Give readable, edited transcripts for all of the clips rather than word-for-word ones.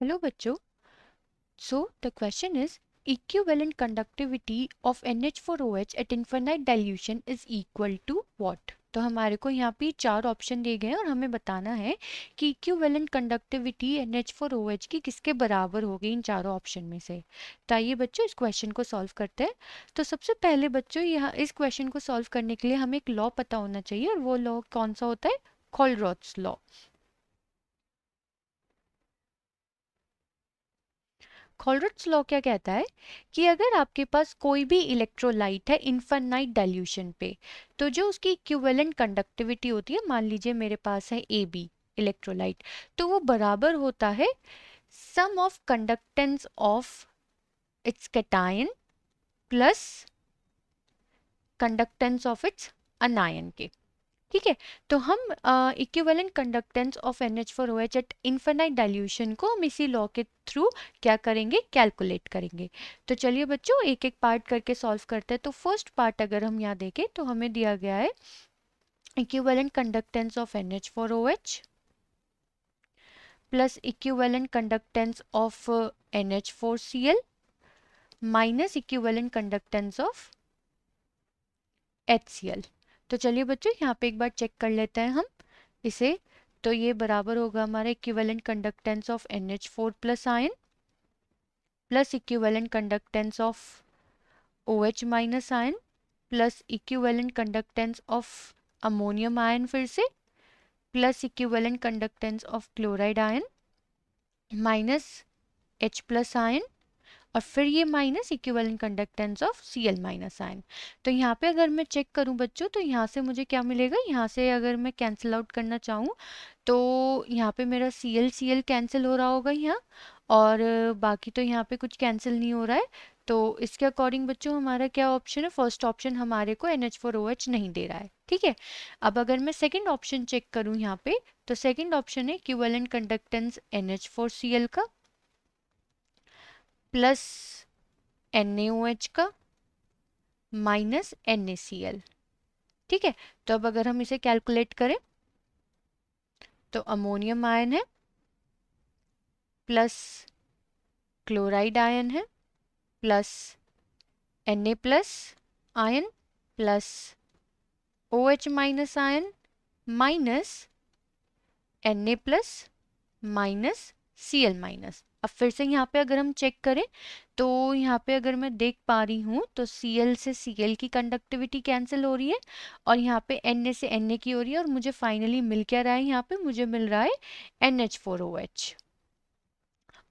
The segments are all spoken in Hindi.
Hello बच्चों. So the question is equivalent conductivity of NH4OH at infinite dilution is equal to what? तो हमारे को यहाँ पे चार ऑप्शन दिए गए हैं और हमें बताना है कि इक्विवेलेंट कंडक्टिविटी NH4OH की किसके बराबर होगी इन चारों ऑप्शन में से. तो आइए बच्चों इस क्वेश्चन को सॉल्व करते हैं. तो सबसे पहले बच्चों यहाँ इस क्वेश्चन को सॉल्व करने के लिए हमें एक लॉ पता होना चाहिए और वो लॉ कौन सा होता है? खोलरॉथ्स लॉ. खोलरॉथ्स लॉ क्या कहता है कि अगर आपके पास कोई भी इलेक्ट्रोलाइट है इनफाइनाइट डाइल्यूशन पे, तो जो उसकी इक्विवेलेंट कंडक्टिविटी होती है, मान लीजिए मेरे पास है AB इलेक्ट्रोलाइट, तो वो बराबर होता है sum of conductance of its cation plus conductance of its anion के. ठीक है. तो हम equivalent conductance of NH4OH at infinite dilution को हम इसी लॉ के थ्रू क्या करेंगे? कैलकुलेट करेंगे. तो चलिए बच्चों एक एक पार्ट करके सॉल्व करते हैं. तो फर्स्ट पार्ट अगर हम यहाँ देखें तो हमें दिया गया है equivalent conductance of NH4OH plus equivalent conductance of NH4Cl minus equivalent conductance of HCl. तो चलिए बच्चों यहाँ पे एक बार चेक कर लेते हैं हम इसे. तो ये बराबर होगा हमारा equivalent conductance of NH4 plus ion plus equivalent conductance of OH minus ion plus equivalent conductance of ammonium ion फिर से plus equivalent conductance of chloride ion minus H plus ion और फिर ये minus equivalent conductance of Cl minus ion. तो यहाँ पे अगर मैं चेक करूँ बच्चों तो यहाँ से मुझे क्या मिलेगा? यहाँ से अगर मैं कैंसिल आउट करना चाहूँ तो यहाँ पे मेरा Cl कैंसिल हो रहा होगा यहाँ, और बाकी तो यहाँ पे कुछ कैंसिल नहीं हो रहा है. तो इसके अकॉर्डिंग बच्चों हमारा क्या ऑप्शन है? फर्स्ट ऑप्शन हमारे को NH4OH नहीं दे रहा है. ठीक है. अब अगर मैं सेकंड ऑप्शन चेक करूँ यहाँ पे, तो सेकंड ऑप्शन है इक्विवेलेंट कंडक्टेंस NH4Cl का प्लस NaOH का माइनस NaCl. ठीक है. तो अब अगर हम इसे कैलकुलेट करें तो अमोनियम आयन है प्लस क्लोराइड आयन है plus Na plus ion plus OH minus ion minus Na plus minus Cl minus. अब फिर से यहाँ पे अगर हम चेक करें तो यहाँ पे अगर मैं देख पा रही हूँ तो Cl से Cl की कंडक्टिविटी कैंसिल हो रही है और यहाँ पे Na से Na की हो रही है, और मुझे फाइनली मिल क्या रहा है? यहाँ पे मुझे मिल रहा है NH4OH.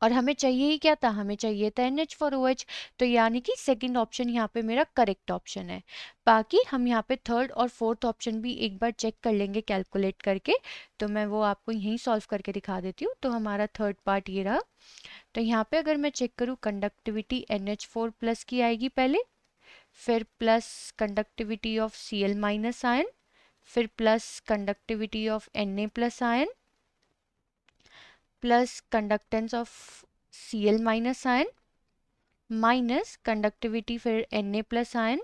और हमें चाहिए ही क्या था? हमें चाहिए था NH4OH. तो यानी कि सेकंड ऑप्शन यहाँ पे मेरा करेक्ट ऑप्शन है. बाकी हम यहाँ पे थर्ड और फोर्थ ऑप्शन भी एक बार चेक कर लेंगे कैलकुलेट करके. तो मैं वो आपको यहीं सॉल्व करके दिखा देती हूँ. तो हमारा थर्ड पार्ट ये रहा. तो यहाँ पे अगर मैं चेक करूँ कंडक्टिविटी NH4 प्लस की आएगी पहले, फिर plus conductivity of Cl minus ion, फिर plus conductivity of Na plus ion plus conductance of Cl minus ion minus conductivity फिर Na plus ion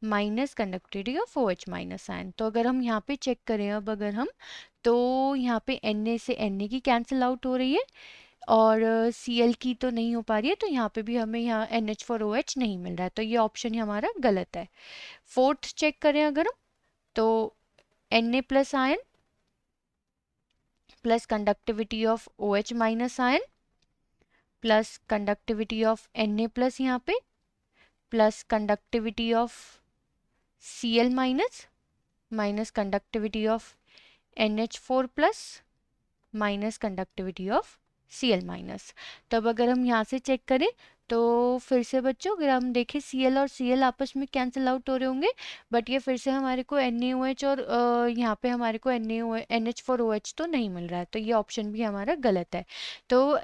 minus conductivity of OH minus ion. तो अगर हम यहाँ पे चेक करें अब अगर हम, तो यहाँ पे Na से Na की कैंसिल आउट हो रही है और Cl की तो नहीं हो पा रही है, तो यहाँ पे भी हमें यहाँ NH4OH नहीं मिल रहा है. तो ये ऑप्शन ही हमारा गलत है. फोर्थ चेक करें अगर हम, तो Na plus ion plus conductivity of OH minus ion plus conductivity of Na plus यहाँ पे plus conductivity of Cl minus minus conductivity of NH4 plus minus conductivity of Cl minus. तो अब अगर हम यहाँ से चेक करें तो फिर से बच्चों अगर हम देखें Cl और Cl आपस में कैंसिल आउट हो रहे होंगे, बट ये फिर से हमारे को NaOH और यहाँ पे हमारे को NH4OH तो नहीं मिल रहा है. तो ये ऑप्शन भी हमारा गलत है. तो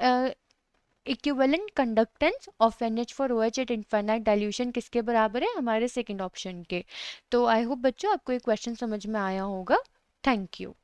equivalent conductance of NH4OH at infinite dilution किसके बराबर है? हमारे सेकंड ऑप्शन के. तो आई होप बच्चों आपको ये क्वेश्चन समझ में आया होगा. Thank you.